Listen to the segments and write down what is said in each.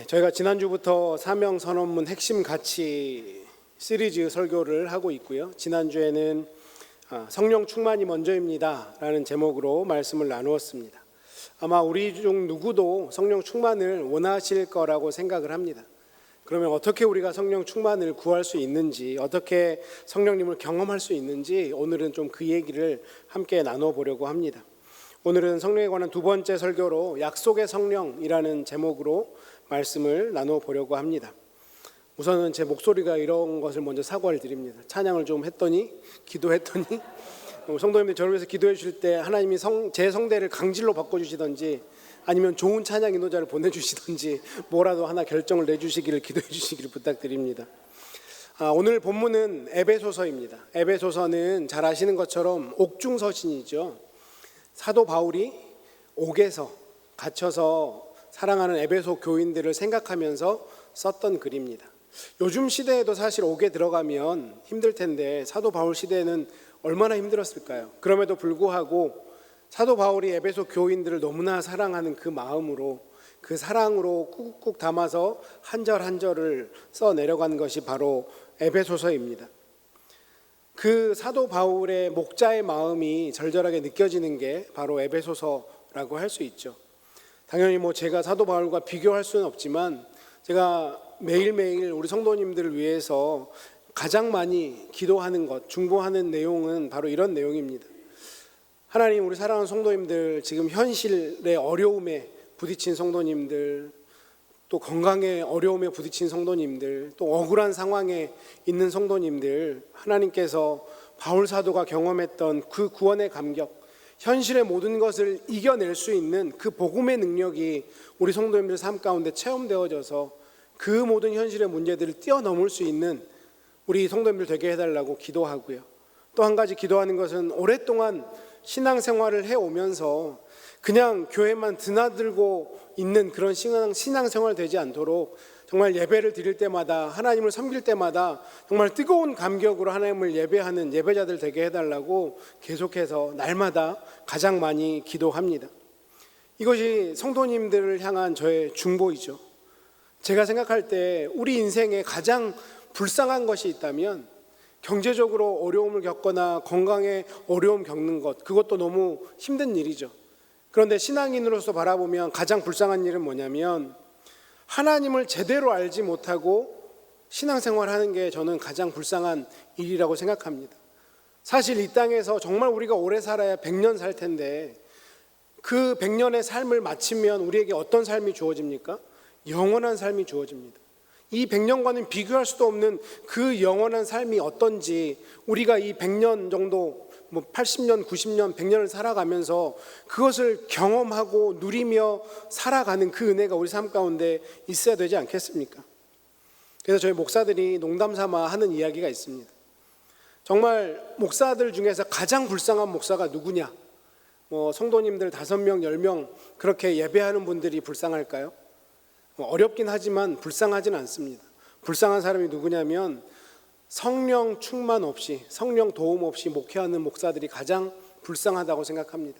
저희가 지난주부터 사명선언문 핵심 가치 시리즈 설교를 하고 있고요. 지난주에는 성령 충만이 먼저입니다 라는 제목으로 말씀을 나누었습니다. 아마 우리 중 누구도 성령 충만을 원하실 거라고 생각을 합니다. 그러면 어떻게 우리가 성령 충만을 구할 수 있는지, 어떻게 성령님을 경험할 수 있는지 오늘은 좀 그 얘기를 함께 나눠보려고 합니다. 오늘은 성령에 관한 두 번째 설교로 약속의 성령이라는 제목으로 말씀을 나눠보려고 합니다. 우선은 제 목소리가 이런 것을 먼저 사과를 드립니다. 찬양을 좀 했더니, 기도했더니 성도님들 저를 위해서 기도해 주실 때 하나님이 제 성대를 강질로 바꿔주시든지 아니면 좋은 찬양 인도자를 보내주시든지 뭐라도 하나 결정을 내주시기를 기도해 주시기를 부탁드립니다. 오늘 본문은 에베소서입니다. 에베소서는 잘 아시는 것처럼 옥중서신이죠. 사도 바울이 옥에서 갇혀서 사랑하는 에베소 교인들을 생각하면서 썼던 글입니다. 요즘 시대에도 사실 옥에 들어가면 힘들 텐데 사도 바울 시대에는 얼마나 힘들었을까요? 그럼에도 불구하고 사도 바울이 에베소 교인들을 너무나 사랑하는 그 마음으로, 그 사랑으로 꾹꾹 담아서 한 절 한 절을 써 내려간 것이 바로 에베소서입니다. 그 사도 바울의 목자의 마음이 절절하게 느껴지는 게 바로 에베소서라고 할 수 있죠. 당연히 제가 사도 바울과 비교할 수는 없지만 제가 매일매일 우리 성도님들을 위해서 가장 많이 기도하는 것, 중보하는 내용은 바로 이런 내용입니다. 하나님, 우리 사랑하는 성도님들, 지금 현실의 어려움에 부딪힌 성도님들, 또 건강의 어려움에 부딪힌 성도님들, 또 억울한 상황에 있는 성도님들, 하나님께서 바울 사도가 경험했던 그 구원의 감격, 현실의 모든 것을 이겨낼 수 있는 그 복음의 능력이 우리 성도님들 삶 가운데 체험되어져서 그 모든 현실의 문제들을 뛰어넘을 수 있는 우리 성도님들 되게 해달라고 기도하고요. 또 한 가지 기도하는 것은 오랫동안 신앙생활을 해오면서 그냥 교회만 드나들고 있는 그런 신앙생활 되지 않도록 정말 예배를 드릴 때마다, 하나님을 섬길 때마다 정말 뜨거운 감격으로 하나님을 예배하는 예배자들 되게 해달라고 계속해서 날마다 가장 많이 기도합니다. 이것이 성도님들을 향한 저의 중보이죠. 제가 생각할 때 우리 인생에 가장 불쌍한 것이 있다면 경제적으로 어려움을 겪거나 건강에 어려움 겪는 것, 그것도 너무 힘든 일이죠. 그런데 신앙인으로서 바라보면 가장 불쌍한 일은 뭐냐면 하나님을 제대로 알지 못하고 신앙생활하는 게 저는 가장 불쌍한 일이라고 생각합니다. 사실 이 땅에서 정말 우리가 오래 살아야 100년 살 텐데 그 100년의 삶을 마치면 우리에게 어떤 삶이 주어집니까? 영원한 삶이 주어집니다. 이 100년과는 비교할 수도 없는 그 영원한 삶이 어떤지 우리가 이 100년 정도 80년, 90년, 100년을 살아가면서 그것을 경험하고 누리며 살아가는 그 은혜가 우리 삶 가운데 있어야 되지 않겠습니까? 그래서 저희 목사들이 농담 삼아 하는 이야기가 있습니다. 정말 목사들 중에서 가장 불쌍한 목사가 누구냐? 성도님들 5명, 10명 그렇게 예배하는 분들이 불쌍할까요? 어렵긴 하지만 불쌍하진 않습니다. 불쌍한 사람이 누구냐면 성령 충만 없이, 성령 도움 없이 목회하는 목사들이 가장 불쌍하다고 생각합니다.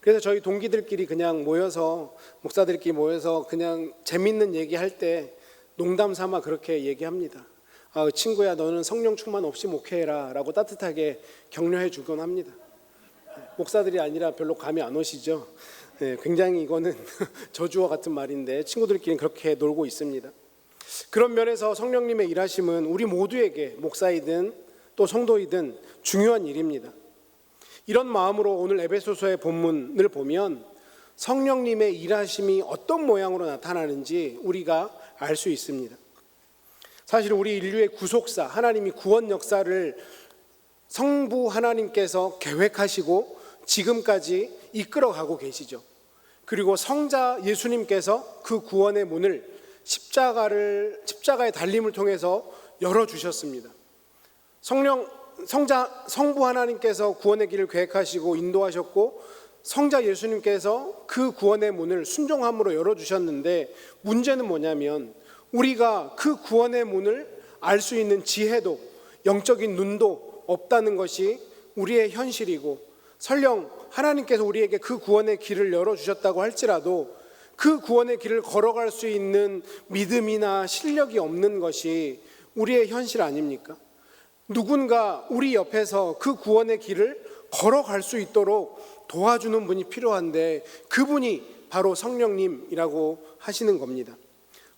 그래서 저희 동기들끼리 그냥 모여서, 목사들끼리 모여서 그냥 재밌는 얘기할 때 농담 삼아 그렇게 얘기합니다. 친구야, 너는 성령 충만 없이 목회해라 라고 따뜻하게 격려해 주곤 합니다. 목사들이 아니라 별로 감이 안 오시죠? 굉장히 이거는 저주와 같은 말인데 친구들끼리 그렇게 놀고 있습니다. 그런 면에서 성령님의 일하심은 우리 모두에게 목사이든 또 성도이든 중요한 일입니다. 이런 마음으로 오늘 에베소서의 본문을 보면 성령님의 일하심이 어떤 모양으로 나타나는지 우리가 알 수 있습니다. 사실 우리 인류의 구속사, 하나님이 구원 역사를 성부 하나님께서 계획하시고 지금까지 이끌어가고 계시죠. 그리고 성자 예수님께서 그 구원의 문을 십자가의 달림을 통해서 열어주셨습니다. 성부 하나님께서 구원의 길을 계획하시고 인도하셨고 성자 예수님께서 그 구원의 문을 순종함으로 열어주셨는데, 문제는 뭐냐면 우리가 그 구원의 문을 알 수 있는 지혜도 영적인 눈도 없다는 것이 우리의 현실이고, 설령 하나님께서 우리에게 그 구원의 길을 열어주셨다고 할지라도 그 구원의 길을 걸어갈 수 있는 믿음이나 실력이 없는 것이 우리의 현실 아닙니까? 누군가 우리 옆에서 그 구원의 길을 걸어갈 수 있도록 도와주는 분이 필요한데, 그분이 바로 성령님이라고 하시는 겁니다.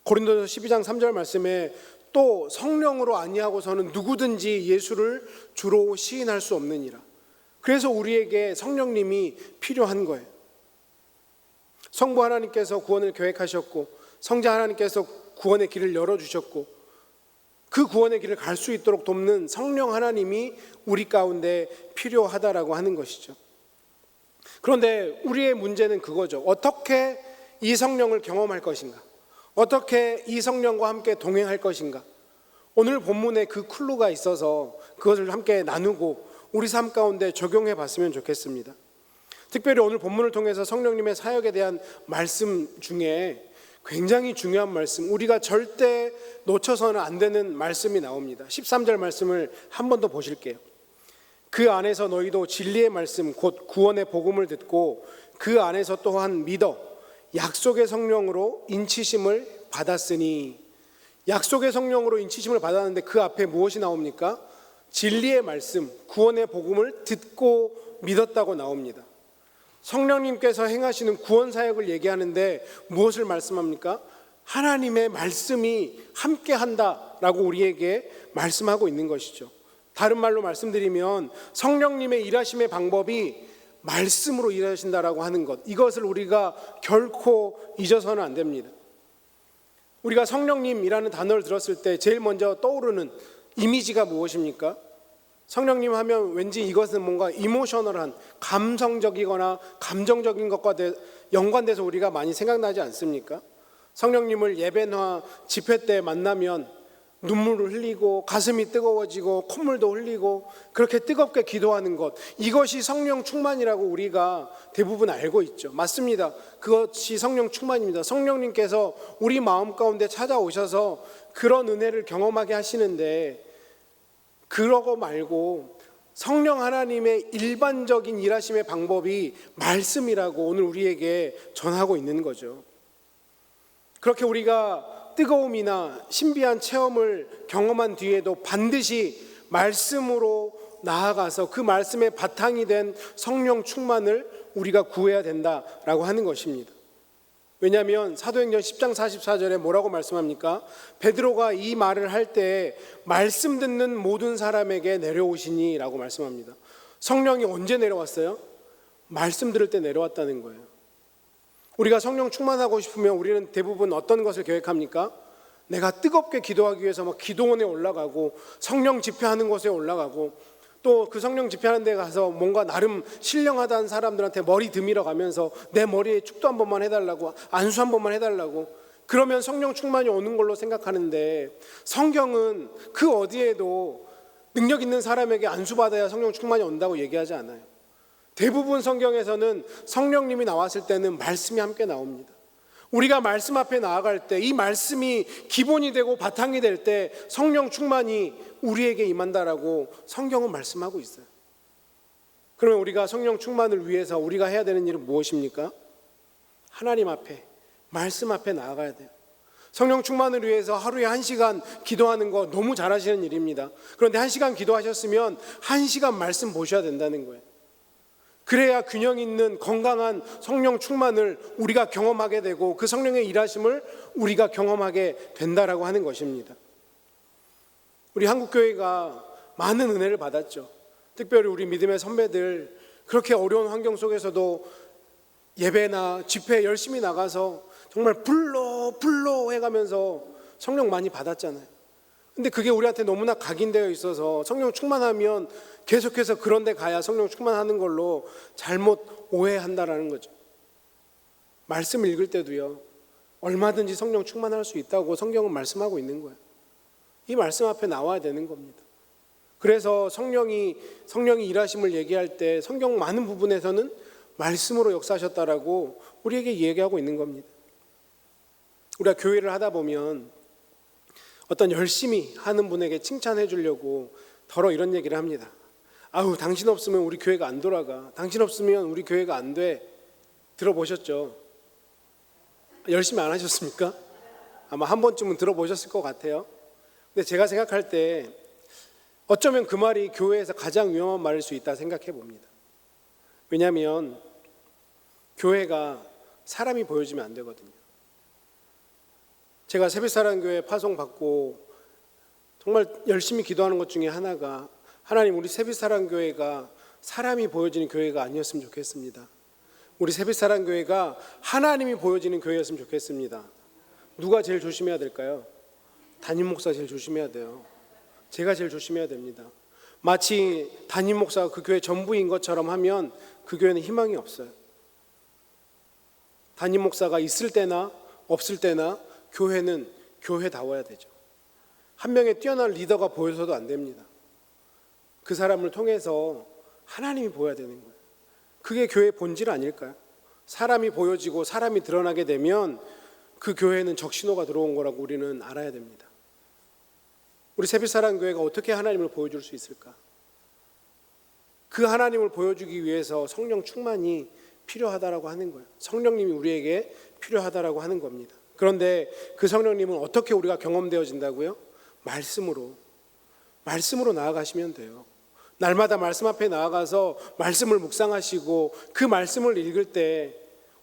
고린도서 12장 3절 말씀에 또 성령으로 아니하고서는 누구든지 예수를 주로 시인할 수 없느니라. 그래서 우리에게 성령님이 필요한 거예요. 성부 하나님께서 구원을 계획하셨고, 성자 하나님께서 구원의 길을 열어주셨고, 그 구원의 길을 갈 수 있도록 돕는 성령 하나님이 우리 가운데 필요하다라고 하는 것이죠. 그런데 우리의 문제는 그거죠. 어떻게 이 성령을 경험할 것인가? 어떻게 이 성령과 함께 동행할 것인가? 오늘 본문에 그 클루가 있어서 그것을 함께 나누고 우리 삶 가운데 적용해 봤으면 좋겠습니다. 특별히 오늘 본문을 통해서 성령님의 사역에 대한 말씀 중에 굉장히 중요한 말씀, 우리가 절대 놓쳐서는 안 되는 말씀이 나옵니다. 13절 말씀을 한 번 더 보실게요. 그 안에서 너희도 진리의 말씀 곧 구원의 복음을 듣고 그 안에서 또한 믿어 약속의 성령으로 인치심을 받았으니. 약속의 성령으로 인치심을 받았는데 그 앞에 무엇이 나옵니까? 진리의 말씀, 구원의 복음을 듣고 믿었다고 나옵니다. 성령님께서 행하시는 구원 사역을 얘기하는데 무엇을 말씀합니까? 하나님의 말씀이 함께 한다라고 우리에게 말씀하고 있는 것이죠. 다른 말로 말씀드리면 성령님의 일하심의 방법이 말씀으로 일하신다라고 하는 것, 이것을 우리가 결코 잊어서는 안 됩니다. 우리가 성령님이라는 단어를 들었을 때 제일 먼저 떠오르는 이미지가 무엇입니까? 성령님 하면 왠지 이것은 뭔가 이모셔널한, 감성적이거나 감정적인 것과 연관돼서 우리가 많이 생각나지 않습니까? 성령님을 예배나 집회 때 만나면 눈물을 흘리고 가슴이 뜨거워지고 콧물도 흘리고 그렇게 뜨겁게 기도하는 것, 이것이 성령 충만이라고 우리가 대부분 알고 있죠. 맞습니다. 그것이 성령 충만입니다. 성령님께서 우리 마음 가운데 찾아오셔서 그런 은혜를 경험하게 하시는데, 그러고 말고 성령 하나님의 일반적인 일하심의 방법이 말씀이라고 오늘 우리에게 전하고 있는 거죠. 그렇게 우리가 뜨거움이나 신비한 체험을 경험한 뒤에도 반드시 말씀으로 나아가서 그 말씀의 바탕이 된 성령 충만을 우리가 구해야 된다라고 하는 것입니다. 왜냐하면 사도행전 10장 44절에 뭐라고 말씀합니까? 베드로가 이 말을 할 때 말씀 듣는 모든 사람에게 내려오시니 라고 말씀합니다. 성령이 언제 내려왔어요? 말씀 들을 때 내려왔다는 거예요. 우리가 성령 충만하고 싶으면 우리는 대부분 어떤 것을 계획합니까? 내가 뜨겁게 기도하기 위해서 막 기도원에 올라가고 성령 집회하는 곳에 올라가고, 또 그 성령 집회하는 데 가서 뭔가 나름 신령하다는 사람들한테 머리 드밀어 가면서 내 머리에 축도 한 번만 해달라고, 안수 한 번만 해달라고, 그러면 성령 충만이 오는 걸로 생각하는데, 성경은 그 어디에도 능력 있는 사람에게 안수 받아야 성령 충만이 온다고 얘기하지 않아요. 대부분 성경에서는 성령님이 나왔을 때는 말씀이 함께 나옵니다. 우리가 말씀 앞에 나아갈 때, 이 말씀이 기본이 되고 바탕이 될 때 성령 충만이 우리에게 임한다라고 성경은 말씀하고 있어요. 그러면 우리가 성령 충만을 위해서 우리가 해야 되는 일은 무엇입니까? 하나님 앞에, 말씀 앞에 나아가야 돼요. 성령 충만을 위해서 하루에 1시간 기도하는 거 너무 잘하시는 일입니다. 그런데 1시간 기도하셨으면 1시간 말씀 보셔야 된다는 거예요. 그래야 균형 있는 건강한 성령 충만을 우리가 경험하게 되고 그 성령의 일하심을 우리가 경험하게 된다라고 하는 것입니다. 우리 한국교회가 많은 은혜를 받았죠. 특별히 우리 믿음의 선배들, 그렇게 어려운 환경 속에서도 예배나 집회 열심히 나가서 정말 불러 해가면서 성령 많이 받았잖아요. 근데 그게 우리한테 너무나 각인되어 있어서 성령 충만하면 계속해서 그런 데 가야 성령 충만하는 걸로 잘못 오해한다라는 거죠. 말씀 읽을 때도요, 얼마든지 성령 충만할 수 있다고 성경은 말씀하고 있는 거예요. 이 말씀 앞에 나와야 되는 겁니다. 그래서 성령이 일하심을 얘기할 때 성경 많은 부분에서는 말씀으로 역사하셨다라고 우리에게 얘기하고 있는 겁니다. 우리가 교회를 하다 보면 어떤 열심히 하는 분에게 칭찬해 주려고 더러 이런 얘기를 합니다. 아우, 당신 없으면 우리 교회가 안 돌아가. 당신 없으면 우리 교회가 안 돼. 들어보셨죠? 열심히 안 하셨습니까? 아마 한 번쯤은 들어보셨을 것 같아요. 근데 제가 생각할 때 어쩌면 그 말이 교회에서 가장 위험한 말일 수 있다 생각해 봅니다. 왜냐하면 교회가 사람이 보여지면 안 되거든요. 제가 새빛사랑교회 파송받고 정말 열심히 기도하는 것 중에 하나가, 하나님, 우리 새빛사랑교회가 사람이 보여지는 교회가 아니었으면 좋겠습니다. 우리 새빛사랑교회가 하나님이 보여지는 교회였으면 좋겠습니다. 누가 제일 조심해야 될까요? 담임 목사가 제일 조심해야 돼요. 제가 제일 조심해야 됩니다. 마치 담임 목사가 그 교회 전부인 것처럼 하면 그 교회는 희망이 없어요. 담임 목사가 있을 때나 없을 때나 교회는 교회다워야 되죠. 한 명의 뛰어난 리더가 보여서도 안 됩니다. 그 사람을 통해서 하나님이 보여야 되는 거예요. 그게 교회의 본질 아닐까요? 사람이 보여지고 사람이 드러나게 되면 그 교회는 적신호가 들어온 거라고 우리는 알아야 됩니다. 우리 새빛사랑교회가 어떻게 하나님을 보여줄 수 있을까? 그 하나님을 보여주기 위해서 성령 충만이 필요하다라고 하는 거예요. 성령님이 우리에게 필요하다라고 하는 겁니다. 그런데 그 성령님은 어떻게 우리가 경험되어진다고요? 말씀으로 나아가시면 돼요. 날마다 말씀 앞에 나아가서 말씀을 묵상하시고 그 말씀을 읽을 때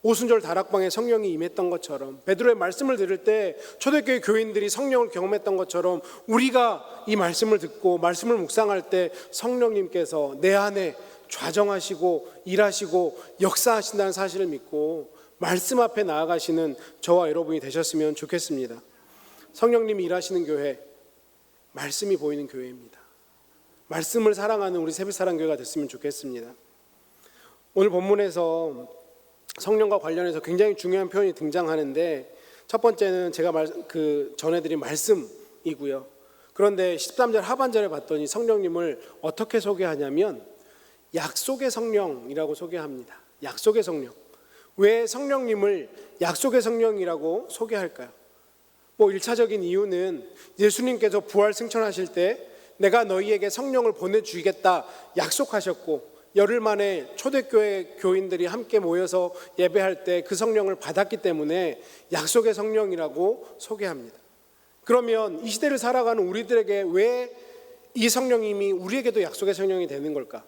오순절 다락방에 성령이 임했던 것처럼, 베드로의 말씀을 들을 때 초대교회 교인들이 성령을 경험했던 것처럼 우리가 이 말씀을 듣고 말씀을 묵상할 때 성령님께서 내 안에 좌정하시고 일하시고 역사하신다는 사실을 믿고 말씀 앞에 나아가시는 저와 여러분이 되셨으면 좋겠습니다. 성령님이 일하시는 교회, 말씀이 보이는 교회입니다. 말씀을 사랑하는 우리 새빛사랑교회가 됐으면 좋겠습니다. 오늘 본문에서 성령과 관련해서 굉장히 중요한 표현이 등장하는데, 첫 번째는 제가 전해드린 말씀이고요. 그런데 13절 하반절에 봤더니 성령님을 어떻게 소개하냐면 약속의 성령이라고 소개합니다. 약속의 성령. 왜 성령님을 약속의 성령이라고 소개할까요? 1차적인 이유는 예수님께서 부활 승천하실 때 내가 너희에게 성령을 보내주겠다 약속하셨고, 열흘 만에 초대교회 교인들이 함께 모여서 예배할 때 그 성령을 받았기 때문에 약속의 성령이라고 소개합니다. 그러면 이 시대를 살아가는 우리들에게 왜 이 성령님이 우리에게도 약속의 성령이 되는 걸까?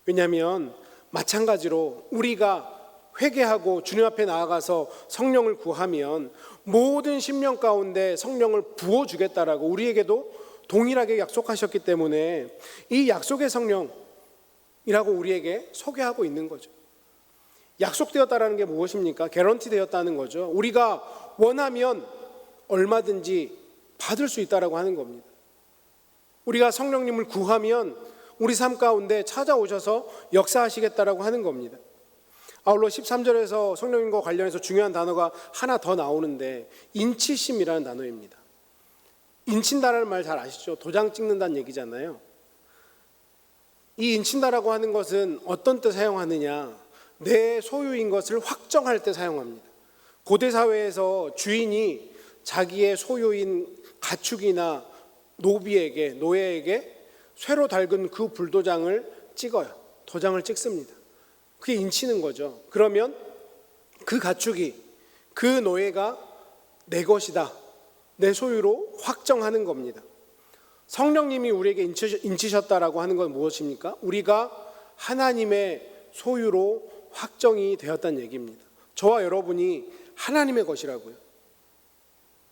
왜냐하면 마찬가지로 우리가 회개하고 주님 앞에 나아가서 성령을 구하면 모든 심령 가운데 성령을 부어주겠다라고 우리에게도 동일하게 약속하셨기 때문에 이 약속의 성령이라고 우리에게 소개하고 있는 거죠. 약속되었다라는 게 무엇입니까? 개런티 되었다는 거죠. 우리가 원하면 얼마든지 받을 수 있다라고 하는 겁니다. 우리가 성령님을 구하면 우리 삶 가운데 찾아오셔서 역사하시겠다라고 하는 겁니다. 아울러 13절에서 성령님과 관련해서 중요한 단어가 하나 더 나오는데 인치심이라는 단어입니다. 인친다라는 말 잘 아시죠? 도장 찍는다는 얘기잖아요. 이 인친다라고 하는 것은 어떤 때 사용하느냐? 내 소유인 것을 확정할 때 사용합니다. 고대 사회에서 주인이 자기의 소유인 가축이나 노예에게 쇠로 달근 그 불도장을 찍어요. 도장을 찍습니다. 그게 인치는 거죠. 그러면 그 가축이, 그 노예가 내 것이다, 내 소유로 확정하는 겁니다. 성령님이 우리에게 인치셨다라고 하는 건 무엇입니까? 우리가 하나님의 소유로 확정이 되었다는 얘기입니다. 저와 여러분이 하나님의 것이라고요.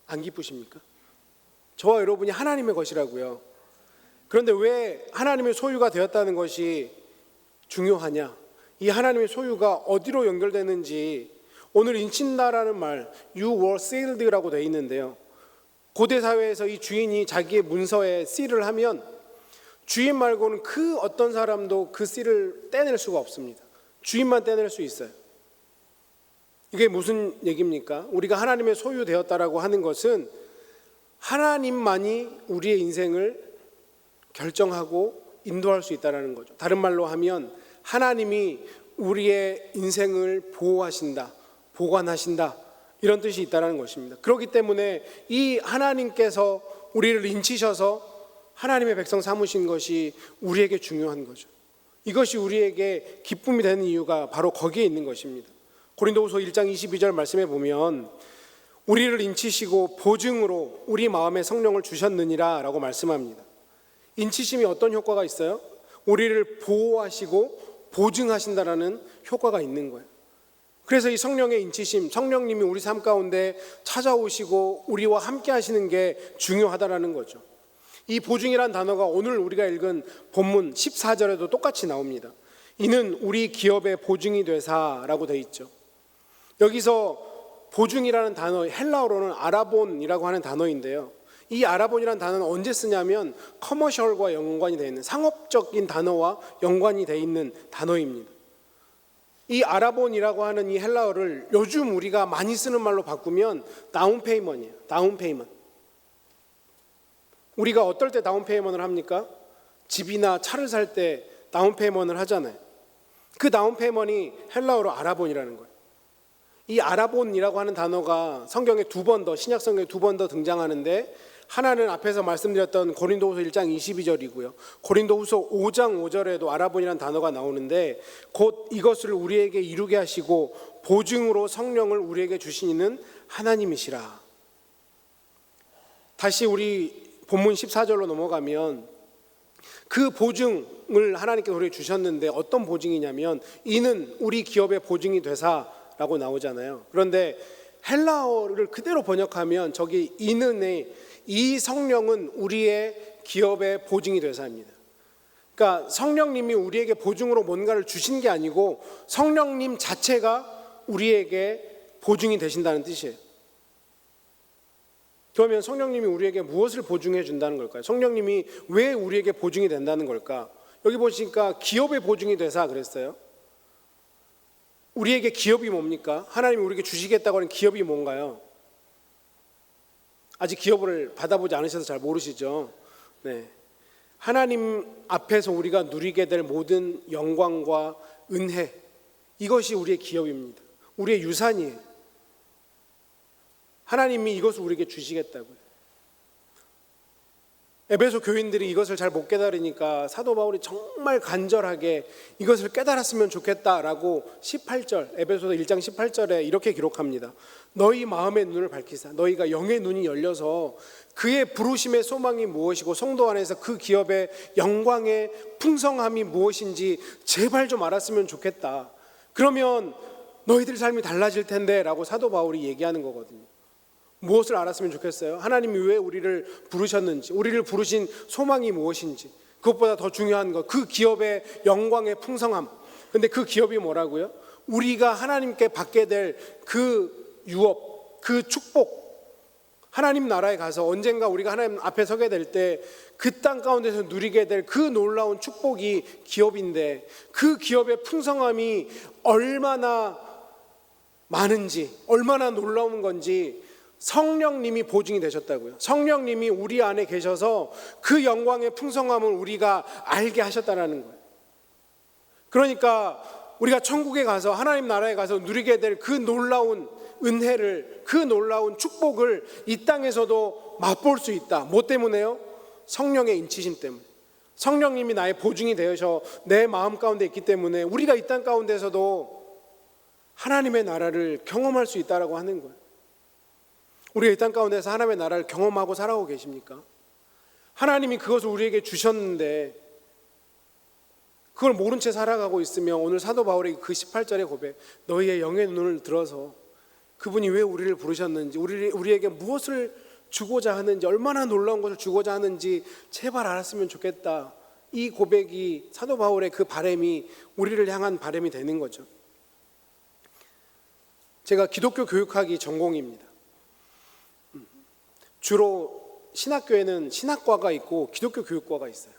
안 기쁘십니까? 저와 여러분이 하나님의 것이라고요. 그런데 왜 하나님의 소유가 되었다는 것이 중요하냐? 이 하나님의 소유가 어디로 연결되는지, 오늘 인친다라는 말, you were sealed라고 되어 있는데요. 고대 사회에서 이 주인이 자기의 문서에 씨를 하면 주인 말고는 그 어떤 사람도 그 씨를 떼낼 수가 없습니다. 주인만 떼낼 수 있어요. 이게 무슨 얘기입니까? 우리가 하나님의 소유되었다라고 하는 것은 하나님만이 우리의 인생을 결정하고 인도할 수 있다는 거죠. 다른 말로 하면 하나님이 우리의 인생을 보호하신다, 보관하신다, 이런 뜻이 있다는 것입니다. 그렇기 때문에 이 하나님께서 우리를 인치셔서 하나님의 백성 삼으신 것이 우리에게 중요한 거죠. 이것이 우리에게 기쁨이 되는 이유가 바로 거기에 있는 것입니다. 고린도후서 1장 22절 말씀에 보면 우리를 인치시고 보증으로 우리 마음에 성령을 주셨느니라 라고 말씀합니다. 인치심이 어떤 효과가 있어요? 우리를 보호하시고 보증하신다라는 효과가 있는 거예요. 그래서 이 성령의 인치심, 성령님이 우리 삶 가운데 찾아오시고 우리와 함께 하시는 게 중요하다라는 거죠. 이 보증이란 단어가 오늘 우리가 읽은 본문 14절에도 똑같이 나옵니다. 이는 우리 기업의 보증이 되사라고 되어 있죠. 여기서 보증이라는 단어, 헬라어로는 아라본이라고 하는 단어인데요. 이 아라본이라는 단어는 언제 쓰냐면 커머셜과 연관이 되어 있는, 상업적인 단어와 연관이 되어 있는 단어입니다. 이 아라본이라고 하는 이 헬라어를 요즘 우리가 많이 쓰는 말로 바꾸면 다운페이먼이에요. 다운페이먼. 우리가 어떨 때 다운페이먼을 합니까? 집이나 차를 살 때 다운페이먼을 하잖아요. 그 다운페이먼이 헬라어로 아라본이라는 거예요. 이 아라본이라고 하는 단어가 성경에 두 번 더, 신약 성경에 두 번 더 등장하는데, 하나는 앞에서 말씀드렸던 고린도후서 1장 22절이고요. 고린도후서 5장 5절에도 아라본이라는 단어가 나오는데, 곧 이것을 우리에게 이루게 하시고 보증으로 성령을 우리에게 주시는 하나님이시라. 다시 우리 본문 14절로 넘어가면 그 보증을 하나님께서 우리에게 주셨는데 어떤 보증이냐면 이는 우리 기업의 보증이 되사라고 나오잖아요. 그런데 헬라어를 그대로 번역하면 저기 이는의 이 성령은 우리의 기업의 보증이 되사입니다. 그러니까 성령님이 우리에게 보증으로 뭔가를 주신 게 아니고 성령님 자체가 우리에게 보증이 되신다는 뜻이에요. 그러면 성령님이 우리에게 무엇을 보증해 준다는 걸까요? 성령님이 왜 우리에게 보증이 된다는 걸까? 여기 보시니까 기업의 보증이 되사 그랬어요. 우리에게 기업이 뭡니까? 하나님이 우리에게 주시겠다고 하는 기업이 뭔가요? 아직 기업을 받아보지 않으셔서 잘 모르시죠? 네. 하나님 앞에서 우리가 누리게 될 모든 영광과 은혜, 이것이 우리의 기업입니다. 우리의 유산이에요. 하나님이 이것을 우리에게 주시겠다고요. 에베소 교인들이 이것을 잘 못 깨달으니까 사도 바울이 정말 간절하게 이것을 깨달았으면 좋겠다라고 18절, 에베소서 1장 18절에 이렇게 기록합니다. 너희 마음의 눈을 밝히사, 너희가 영의 눈이 열려서 그의 부르심의 소망이 무엇이고 성도 안에서 그 기업의 영광의 풍성함이 무엇인지 제발 좀 알았으면 좋겠다. 그러면 너희들 삶이 달라질 텐데 라고 사도 바울이 얘기하는 거거든요. 무엇을 알았으면 좋겠어요? 하나님이 왜 우리를 부르셨는지, 우리를 부르신 소망이 무엇인지, 그것보다 더 중요한 것, 그 기업의 영광의 풍성함. 근데 그 기업이 뭐라고요? 우리가 하나님께 받게 될 그 유업, 그 축복, 하나님 나라에 가서 언젠가 우리가 하나님 앞에 서게 될 때 그 땅 가운데서 누리게 될 그 놀라운 축복이 기업인데, 그 기업의 풍성함이 얼마나 많은지, 얼마나 놀라운 건지 성령님이 보증이 되셨다고요. 성령님이 우리 안에 계셔서 그 영광의 풍성함을 우리가 알게 하셨다는 거예요. 그러니까 우리가 천국에 가서 하나님 나라에 가서 누리게 될 그 놀라운 은혜를, 그 놀라운 축복을 이 땅에서도 맛볼 수 있다. 뭐 때문에요? 성령의 인치심 때문에. 성령님이 나의 보증이 되어서 내 마음 가운데 있기 때문에 우리가 이 땅 가운데서도 하나님의 나라를 경험할 수 있다라고 하는 거예요. 우리가 이 땅 가운데서 하나님의 나라를 경험하고 살아오고 계십니까? 하나님이 그것을 우리에게 주셨는데 그걸 모른 채 살아가고 있으면 오늘 사도 바울의 그 18절의 고백, 너희의 영의 눈을 들어서 그분이 왜 우리를 부르셨는지, 우리에게 무엇을 주고자 하는지, 얼마나 놀라운 것을 주고자 하는지 제발 알았으면 좋겠다. 이 고백이 사도 바울의 그 바람이 우리를 향한 바람이 되는 거죠. 제가 기독교 교육학이 전공입니다. 주로 신학교에는 신학과가 있고 기독교 교육과가 있어요.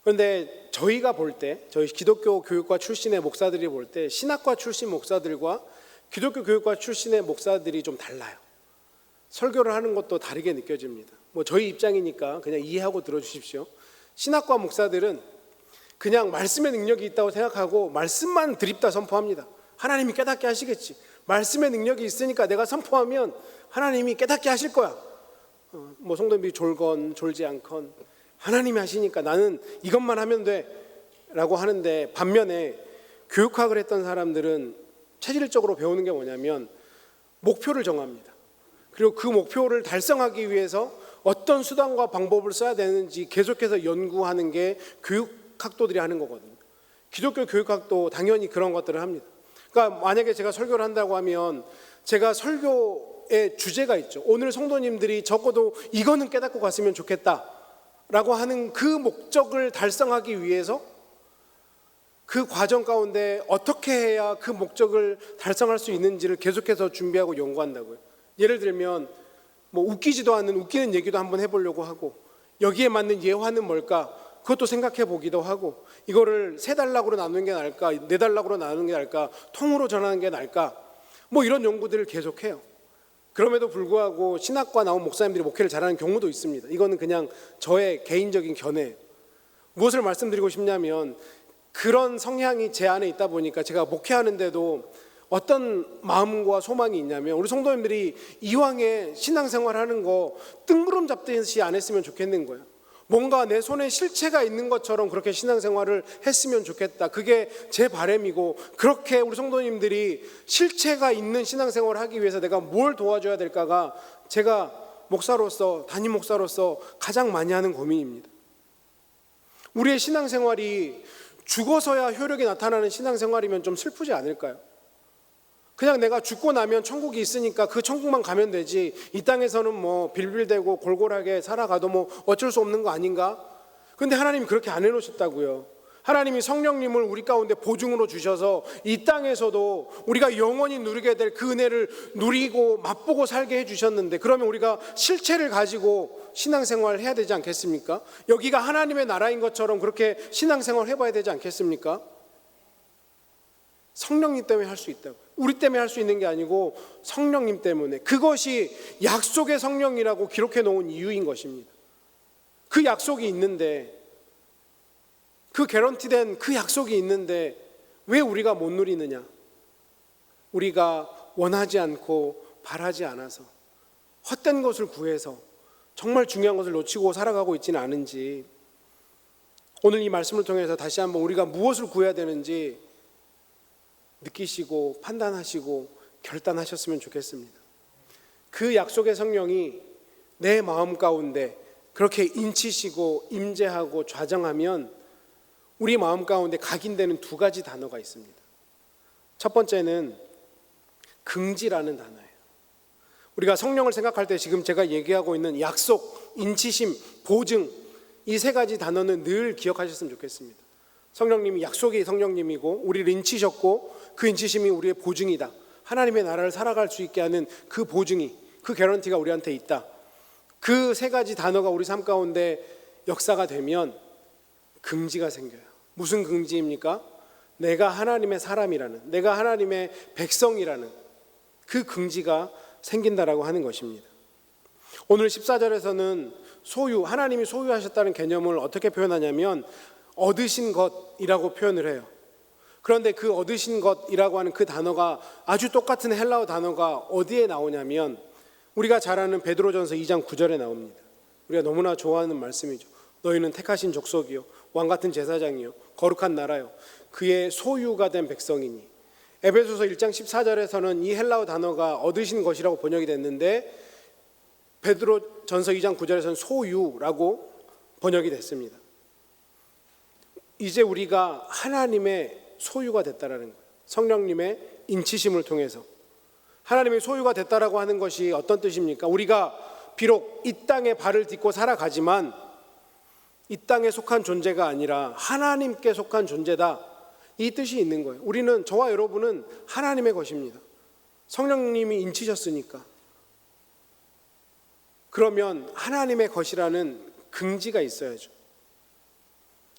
그런데 저희가 볼 때, 저희 기독교 교육과 출신의 목사들이 볼 때 신학과 출신 목사들과 기독교 교육과 출신의 목사들이 좀 달라요. 설교를 하는 것도 다르게 느껴집니다. 뭐 저희 입장이니까 그냥 이해하고 들어주십시오. 신학과 목사들은 그냥 말씀의 능력이 있다고 생각하고 말씀만 드립다 선포합니다. 하나님이 깨닫게 하시겠지. 말씀의 능력이 있으니까 내가 선포하면 하나님이 깨닫게 하실 거야. 뭐 성도님들이 졸건 졸지 않건 하나님이 하시니까 나는 이것만 하면 돼 라고 하는데, 반면에 교육학을 했던 사람들은 체질적으로 배우는 게 뭐냐면 목표를 정합니다. 그리고 그 목표를 달성하기 위해서 어떤 수단과 방법을 써야 되는지 계속해서 연구하는 게 교육학도들이 하는 거거든요. 기독교 교육학도 당연히 그런 것들을 합니다. 그러니까 만약에 제가 설교를 한다고 하면 제가 설교의 주제가 있죠. 오늘 성도님들이 적어도 이거는 깨닫고 갔으면 좋겠다라고 하는 그 목적을 달성하기 위해서 그 과정 가운데 어떻게 해야 그 목적을 달성할 수 있는지를 계속해서 준비하고 연구한다고요. 예를 들면 뭐 웃기지도 않는 웃기는 얘기도 한번 해보려고 하고, 여기에 맞는 예화는 뭘까 그것도 생각해 보기도 하고, 이거를 3단락으로 나누는 게 나을까 4단락으로 나누는 게 나을까, 통으로 전하는 게 나을까, 뭐 이런 연구들을 계속해요. 그럼에도 불구하고 신학과 나온 목사님들이 목회를 잘하는 경우도 있습니다. 이거는 그냥 저의 개인적인 견해예요. 무엇을 말씀드리고 싶냐면, 그런 성향이 제 안에 있다 보니까 제가 목회하는데도 어떤 마음과 소망이 있냐면, 우리 성도님들이 이왕에 신앙생활 하는 거 뜬구름 잡듯이 안 했으면 좋겠는 거예요. 뭔가 내 손에 실체가 있는 것처럼 그렇게 신앙생활을 했으면 좋겠다. 그게 제 바람이고, 그렇게 우리 성도님들이 실체가 있는 신앙생활을 하기 위해서 내가 뭘 도와줘야 될까가 제가 목사로서, 담임 목사로서 가장 많이 하는 고민입니다. 우리의 신앙생활이 죽어서야 효력이 나타나는 신앙생활이면 좀 슬프지 않을까요? 그냥 내가 죽고 나면 천국이 있으니까 그 천국만 가면 되지, 이 땅에서는 뭐 빌빌대고 골골하게 살아가도 뭐 어쩔 수 없는 거 아닌가? 근데 하나님이 그렇게 안 해놓으셨다고요. 하나님이 성령님을 우리 가운데 보증으로 주셔서 이 땅에서도 우리가 영원히 누리게 될 그 은혜를 누리고 맛보고 살게 해주셨는데, 그러면 우리가 실체를 가지고 신앙생활을 해야 되지 않겠습니까? 여기가 하나님의 나라인 것처럼 그렇게 신앙생활을 해봐야 되지 않겠습니까? 성령님 때문에 할 수 있다고. 우리 때문에 할 수 있는 게 아니고 성령님 때문에. 그것이 약속의 성령이라고 기록해 놓은 이유인 것입니다. 그 약속이 있는데, 그 개런티된 그 약속이 있는데 왜 우리가 못 누리느냐? 우리가 원하지 않고 바라지 않아서, 헛된 것을 구해서 정말 중요한 것을 놓치고 살아가고 있지는 않은지, 오늘 이 말씀을 통해서 다시 한번 우리가 무엇을 구해야 되는지 느끼시고 판단하시고 결단하셨으면 좋겠습니다. 그 약속의 성령이 내 마음 가운데 그렇게 인치시고 임재하고 좌정하면 우리 마음 가운데 각인되는 2가지 단어가 있습니다. 첫 번째는 긍지라는 단어예요. 우리가 성령을 생각할 때 지금 제가 얘기하고 있는 약속, 인치심, 보증, 이 3가지 단어는 늘 기억하셨으면 좋겠습니다. 성령님이 약속의 성령님이고 우리를 인치셨고 그 인치심이 우리의 보증이다. 하나님의 나라를 살아갈 수 있게 하는 그 보증이, 그 개런티가 우리한테 있다. 그 3가지 단어가 우리 삶 가운데 역사가 되면 긍지가 생겨요. 무슨 긍지입니까? 내가 하나님의 사람이라는, 내가 하나님의 백성이라는 그 긍지가 생긴다라고 하는 것입니다. 오늘 14절에서는 소유, 하나님이 소유하셨다는 개념을 어떻게 표현하냐면 얻으신 것이라고 표현을 해요. 그런데 그 얻으신 것이라고 하는 그 단어가 아주 똑같은 헬라어 단어가 어디에 나오냐면 우리가 잘 아는 베드로전서 2장 9절에 나옵니다. 우리가 너무나 좋아하는 말씀이죠. 너희는 택하신 족속이요 왕같은 제사장이요 거룩한 나라요 그의 소유가 된 백성이니. 에베소서 1장 14절에서는 이 헬라어 단어가 얻으신 것이라고 번역이 됐는데 베드로전서 2장 9절에서는 소유라고 번역이 됐습니다. 이제 우리가 하나님의 소유가 됐다라는 거예요. 성령님의 인치심을 통해서 하나님의 소유가 됐다라고 하는 것이 어떤 뜻입니까? 우리가 비록 이 땅에 발을 딛고 살아가지만 이 땅에 속한 존재가 아니라 하나님께 속한 존재다, 이 뜻이 있는 거예요. 우리는, 저와 여러분은 하나님의 것입니다. 성령님이 인치셨으니까. 그러면 하나님의 것이라는 긍지가 있어야죠.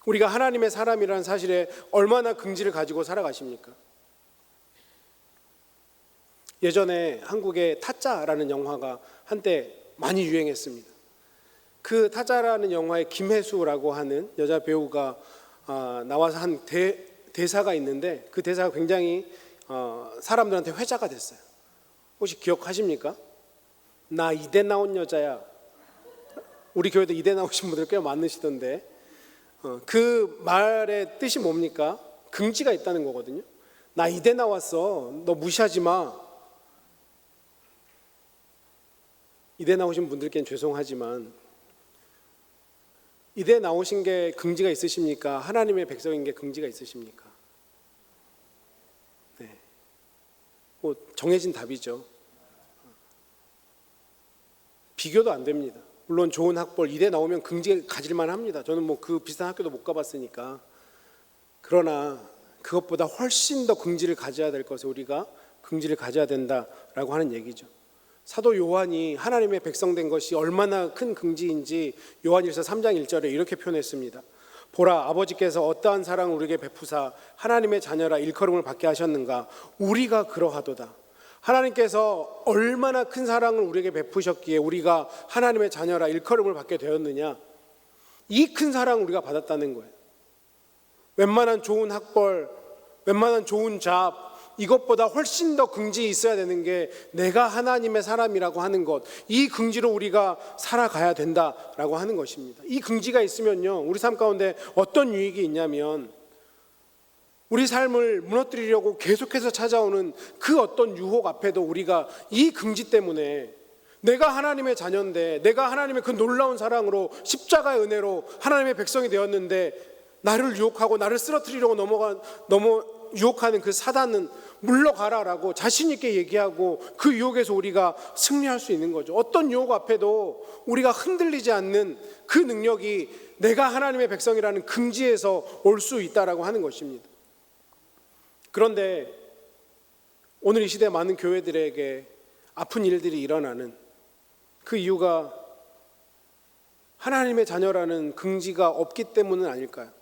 우리가 하나님의 사람이라는 사실에 얼마나 긍지를 가지고 살아가십니까? 예전에 한국에 타짜라는 영화가 한때 많이 유행했습니다. 그 타짜라는 영화에 김혜수라고 하는 여자 배우가 나와서 한 대사가 있는데 그 대사가 굉장히 사람들한테 회자가 됐어요. 혹시 기억하십니까? 나 이대 나온 여자야. 우리 교회도 이대 나오신 분들 꽤 많으시던데 그 말의 뜻이 뭡니까? 긍지가 있다는 거거든요. 나 이대 나왔어. 너 무시하지 마. 이대 나오신 분들께는 죄송하지만 이대 나오신 게 긍지가 있으십니까? 하나님의 백성인 게 긍지가 있으십니까? 네. 뭐 정해진 답이죠. 비교도 안 됩니다. 물론 좋은 학벌 이대 나오면 긍지 가질만 합니다. 저는 뭐 그 비슷한 학교도 못 가봤으니까. 그러나 그것보다 훨씬 더 긍지를 가져야 될 것을 우리가 긍지를 가져야 된다라고 하는 얘기죠. 사도 요한이 하나님의 백성 된 것이 얼마나 큰 긍지인지 요한일서 3장 1절에 이렇게 표현했습니다. 보라, 아버지께서 어떠한 사랑을 우리에게 베푸사 하나님의 자녀라 일컬음을 받게 하셨는가. 우리가 그러하도다. 하나님께서 얼마나 큰 사랑을 우리에게 베푸셨기에 우리가 하나님의 자녀라 일컬음을 받게 되었느냐. 이 큰 사랑을 우리가 받았다는 거예요. 웬만한 좋은 학벌, 웬만한 좋은 잡, 이것보다 훨씬 더 긍지 있어야 되는 게 내가 하나님의 사람이라고 하는 것, 이 긍지로 우리가 살아가야 된다라고 하는 것입니다. 이 긍지가 있으면요, 우리 삶 가운데 어떤 유익이 있냐면 우리 삶을 무너뜨리려고 계속해서 찾아오는 그 어떤 유혹 앞에도 우리가 이 긍지 때문에 내가 하나님의 자녀인데, 내가 하나님의 그 놀라운 사랑으로 십자가의 은혜로 하나님의 백성이 되었는데 나를 유혹하고 나를 쓰러뜨리려고 유혹하는 그 사단은 물러가라라고 자신 있게 얘기하고 그 유혹에서 우리가 승리할 수 있는 거죠. 어떤 유혹 앞에도 우리가 흔들리지 않는 그 능력이 내가 하나님의 백성이라는 긍지에서 올 수 있다라고 하는 것입니다. 그런데 오늘 이 시대 많은 교회들에게 아픈 일들이 일어나는 그 이유가 하나님의 자녀라는 긍지가 없기 때문은 아닐까요?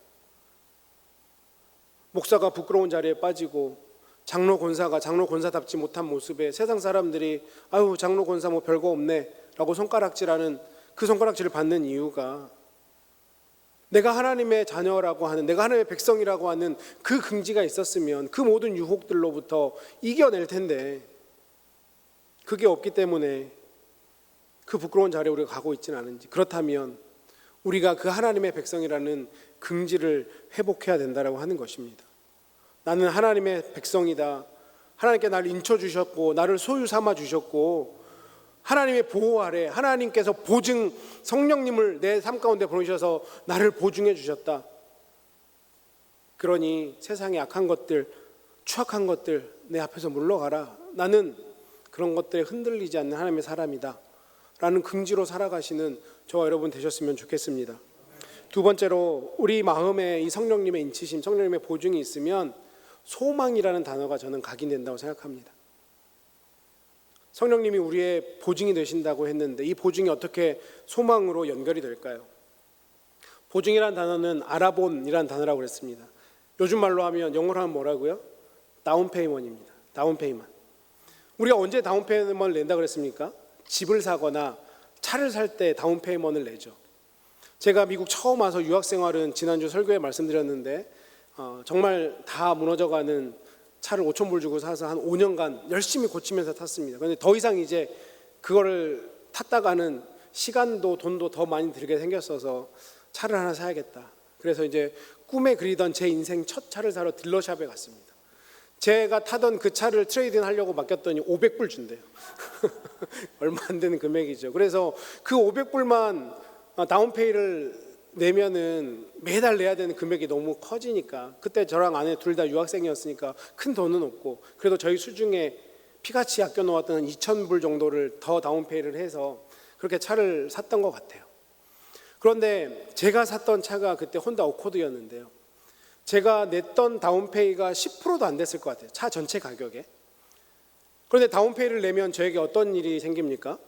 목사가 부끄러운 자리에 빠지고 장로 권사가 장로 권사답지 못한 모습에 세상 사람들이 아유 장로 권사 뭐 별거 없네 라고 손가락질하는 그 손가락질을 받는 이유가 내가 하나님의 자녀라고 하는, 내가 하나님의 백성이라고 하는 그 긍지가 있었으면 그 모든 유혹들로부터 이겨낼 텐데 그게 없기 때문에 그 부끄러운 자리에 우리가 가고 있지는 않은지. 그렇다면 우리가 그 하나님의 백성이라는 긍지를 회복해야 된다라고 하는 것입니다. 나는 하나님의 백성이다. 하나님께 나를 인쳐주셨고 나를 소유 삼아 주셨고 하나님의 보호 아래 하나님께서 보증 성령님을 내 삶 가운데 보내셔서 나를 보증해 주셨다. 그러니 세상의 악한 것들, 추악한 것들 내 앞에서 물러가라. 나는 그런 것들에 흔들리지 않는 하나님의 사람이다 라는 긍지로 살아가시는 저와 여러분 되셨으면 좋겠습니다. 두 번째로 우리 마음에 이 성령님의 인치심, 성령님의 보증이 있으면 소망이라는 단어가 저는 각인된다고 생각합니다. 성령님이 우리의 보증이 되신다고 했는데 이 보증이 어떻게 소망으로 연결이 될까요? 보증이라는 단어는 아라본이라는 단어라고 그랬습니다. 요즘 말로 하면 영어로 하면 뭐라고요? 다운페이먼입니다. 다운페이먼. 우리가 언제 다운페이먼을 낸다 그랬습니까? 집을 사거나 차를 살 때 다운페이먼을 내죠. 제가 미국 처음 와서 유학생활은 지난주 설교에 말씀드렸는데 정말 다 무너져가는 차를 5,000불 주고 사서 한 5년간 열심히 고치면서 탔습니다. 그런데 더 이상 이제 그거를 탔다가는 시간도 돈도 더 많이 들게 생겼어서 차를 하나 사야겠다. 그래서 이제 꿈에 그리던 제 인생 첫 차를 사러 딜러샵에 갔습니다. 제가 타던 그 차를 트레이드인 하려고 맡겼더니 500불 준대요. 얼마 안 되는 금액이죠. 그래서 그 500불만 다운페이를 내면은 매달 내야 되는 금액이 너무 커지니까 그때 저랑 아내 둘 다 유학생이었으니까 큰 돈은 없고 그래도 저희 수중에 피같이 아껴놓았던 2,000불 정도를 더 다운페이를 해서 그렇게 차를 샀던 것 같아요. 그런데 제가 샀던 차가 그때 혼다 어코드였는데요. 제가 냈던 다운페이가 10%도 안 됐을 것 같아요. 차 전체 가격에. 그런데 다운페이를 내면 저에게 어떤 일이 생깁니까?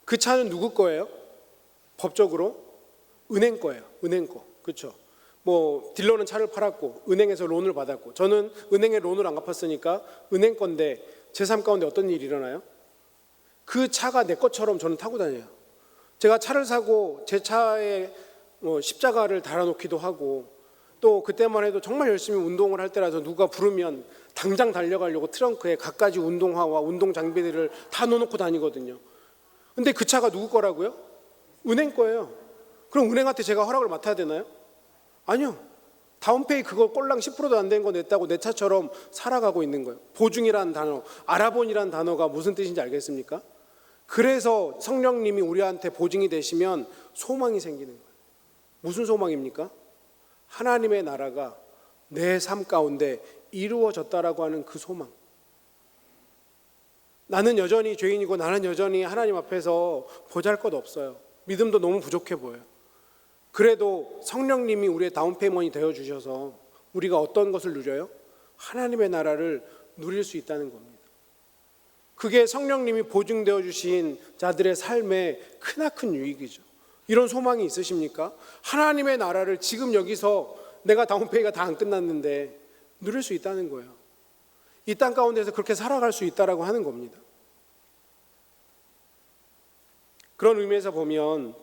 그 차는 누구 거예요? 법적으로? 은행 거예요. 은행 거. 그렇죠? 뭐 딜러는 차를 팔았고 은행에서 론을 받았고 저는 은행에 론을 안 갚았으니까 은행 건데 제 삶 가운데 어떤 일이 일어나요? 그 차가 내 것처럼 저는 타고 다녀요. 제가 차를 사고 제 차에 십자가를 달아놓기도 하고 또 그때만 해도 정말 열심히 운동을 할 때라서 누가 부르면 당장 달려가려고 트렁크에 갖가지 운동화와 운동 장비들을 다 넣어놓고 다니거든요. 근데 그 차가 누구 거라고요? 은행 거예요. 그럼 은행한테 제가 허락을 맡아야 되나요? 아니요. 다운페이 그거 꼴랑 10%도 안 된 거 냈다고 내 차처럼 살아가고 있는 거예요. 보증이라는 단어, 알아본이라는 단어가 무슨 뜻인지 알겠습니까? 그래서 성령님이 우리한테 보증이 되시면 소망이 생기는 거예요. 무슨 소망입니까? 하나님의 나라가 내 삶 가운데 이루어졌다라고 하는 그 소망. 나는 여전히 죄인이고 나는 여전히 하나님 앞에서 보잘것없어요. 믿음도 너무 부족해 보여요. 그래도 성령님이 우리의 다운페이먼이 되어주셔서 우리가 어떤 것을 누려요? 하나님의 나라를 누릴 수 있다는 겁니다. 그게 성령님이 보증되어 주신 자들의 삶의 크나큰 유익이죠. 이런 소망이 있으십니까? 하나님의 나라를 지금 여기서 내가 다운페이가 다 안 끝났는데 누릴 수 있다는 거예요. 이 땅 가운데서 그렇게 살아갈 수 있다라고 하는 겁니다. 그런 의미에서 보면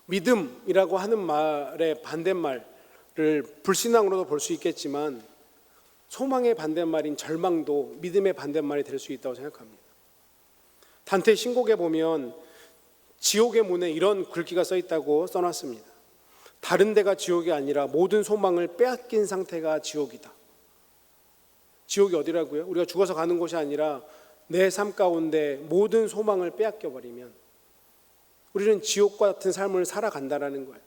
믿음이라고 하는 말의 반대말을 불신앙으로도 볼 수 있겠지만 소망의 반대말인 절망도 믿음의 반대말이 될 수 있다고 생각합니다. 단테 신곡에 보면 지옥의 문에 이런 글귀가 써 있다고 써놨습니다. 다른 데가 지옥이 아니라 모든 소망을 빼앗긴 상태가 지옥이다. 지옥이 어디라고요? 우리가 죽어서 가는 곳이 아니라 내 삶 가운데 모든 소망을 빼앗겨버리면 우리는 지옥과 같은 삶을 살아간다라는 거예요.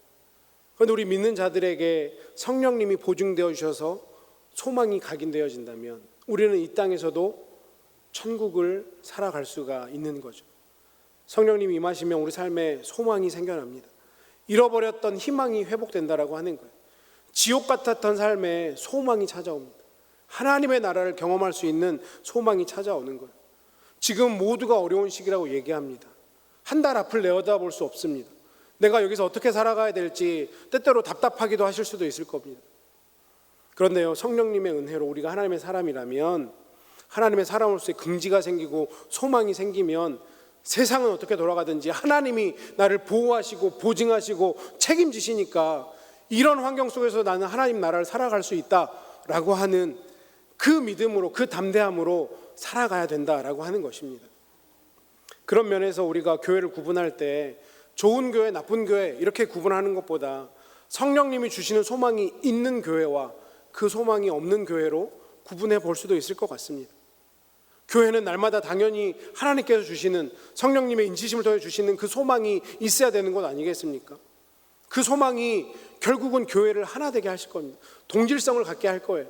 그런데 우리 믿는 자들에게 성령님이 보증되어 주셔서 소망이 각인되어진다면 우리는 이 땅에서도 천국을 살아갈 수가 있는 거죠. 성령님이 임하시면 우리 삶에 소망이 생겨납니다. 잃어버렸던 희망이 회복된다라고 하는 거예요. 지옥 같았던 삶에 소망이 찾아옵니다. 하나님의 나라를 경험할 수 있는 소망이 찾아오는 거예요. 지금 모두가 어려운 시기라고 얘기합니다. 한 달 앞을 내다볼 수 없습니다. 내가 여기서 어떻게 살아가야 될지 때때로 답답하기도 하실 수도 있을 겁니다. 그런데요, 성령님의 은혜로 우리가 하나님의 사람이라면 하나님의 사람으로서의 긍지가 생기고 소망이 생기면 세상은 어떻게 돌아가든지 하나님이 나를 보호하시고 보증하시고 책임지시니까 이런 환경 속에서 나는 하나님 나라를 살아갈 수 있다라고 하는 그 믿음으로, 그 담대함으로 살아가야 된다라고 하는 것입니다. 그런 면에서 우리가 교회를 구분할 때 좋은 교회, 나쁜 교회 이렇게 구분하는 것보다 성령님이 주시는 소망이 있는 교회와 그 소망이 없는 교회로 구분해 볼 수도 있을 것 같습니다. 교회는 날마다 당연히 하나님께서 주시는 성령님의 인치심을 통해 주시는 그 소망이 있어야 되는 것 아니겠습니까? 그 소망이 결국은 교회를 하나 되게 하실 겁니다. 동질성을 갖게 할 거예요.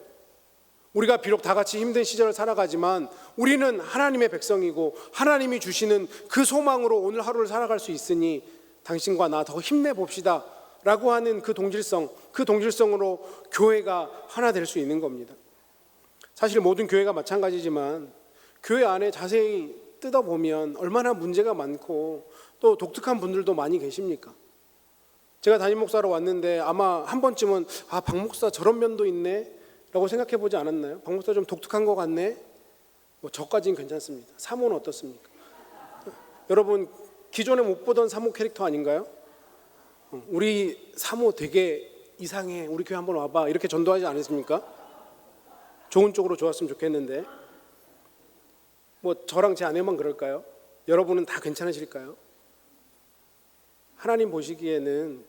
우리가 비록 다 같이 힘든 시절을 살아가지만 우리는 하나님의 백성이고 하나님이 주시는 그 소망으로 오늘 하루를 살아갈 수 있으니 당신과 나 더 힘내봅시다 라고 하는 그 동질성으로 교회가 하나 될 수 있는 겁니다. 사실 모든 교회가 마찬가지지만 교회 안에 자세히 뜯어보면 얼마나 문제가 많고 또 독특한 분들도 많이 계십니까? 제가 담임 목사로 왔는데 아마 한 번쯤은 박 목사 저런 면도 있네 라고 생각해 보지 않았나요? 박 목사 좀 독특한 것 같네. 저까지는 괜찮습니다. 사모는 어떻습니까? 여러분 기존에 못 보던 사모 캐릭터 아닌가요? 우리 사모 되게 이상해, 우리 교회 한번 와봐 이렇게 전도하지 않으십니까? 좋은 쪽으로 좋았으면 좋겠는데 저랑 제 아내만 그럴까요? 여러분은 다 괜찮으실까요? 하나님 보시기에는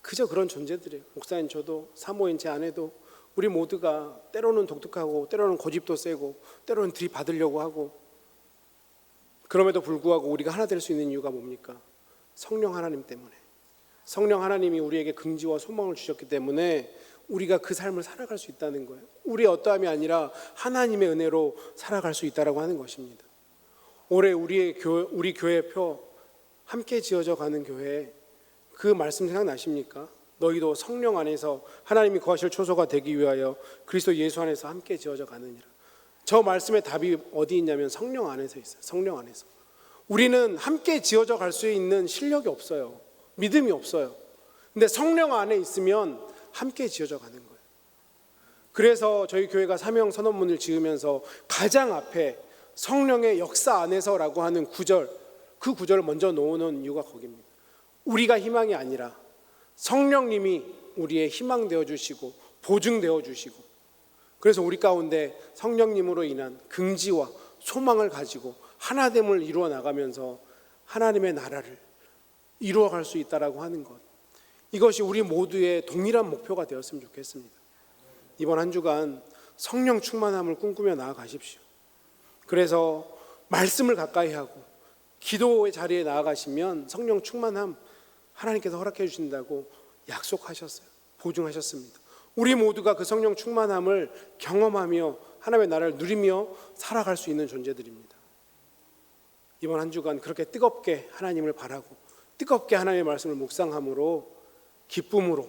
그저 그런 존재들이에요. 목사인 저도, 사모인 제 아내도 우리 모두가 때로는 독특하고 때로는 고집도 세고 때로는 들이받으려고 하고, 그럼에도 불구하고 우리가 하나 될 수 있는 이유가 뭡니까? 성령 하나님 때문에. 성령 하나님이 우리에게 긍지와 소망을 주셨기 때문에 우리가 그 삶을 살아갈 수 있다는 거예요. 우리의 어떠함이 아니라 하나님의 은혜로 살아갈 수 있다라고 하는 것입니다. 올해 우리 교회표 함께 지어져 가는 교회, 그 말씀 생각나십니까? 너희도 성령 안에서 하나님이 거하실 초소가 되기 위하여 그리스도 예수 안에서 함께 지어져 가느니라. 저 말씀의 답이 어디 있냐면 성령 안에서 있어요. 성령 안에서. 우리는 함께 지어져 갈 수 있는 실력이 없어요. 믿음이 없어요. 근데 성령 안에 있으면 함께 지어져 가는 거예요. 그래서 저희 교회가 사명 선언문을 지으면서 가장 앞에 성령의 역사 안에서라고 하는 구절, 그 구절을 먼저 놓는 이유가 거기입니다. 우리가 희망이 아니라 성령님이 우리의 희망 되어 주시고 보증 되어 주시고, 그래서 우리 가운데 성령님으로 인한 긍지와 소망을 가지고 하나됨을 이루어 나가면서 하나님의 나라를 이루어갈 수 있다라고 하는 것, 이것이 우리 모두의 동일한 목표가 되었으면 좋겠습니다. 이번 한 주간 성령 충만함을 꿈꾸며 나아가십시오. 그래서 말씀을 가까이 하고 기도의 자리에 나아가시면 성령 충만함 하나님께서 허락해 주신다고 약속하셨어요. 보증하셨습니다. 우리 모두가 그 성령 충만함을 경험하며 하나님의 나라를 누리며 살아갈 수 있는 존재들입니다. 이번 한 주간 그렇게 뜨겁게 하나님을 바라고 뜨겁게 하나님의 말씀을 묵상함으로 기쁨으로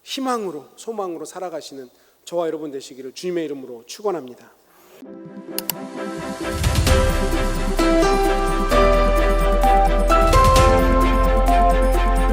희망으로 소망으로 살아가시는 저와 여러분 되시기를 주님의 이름으로 축원합니다.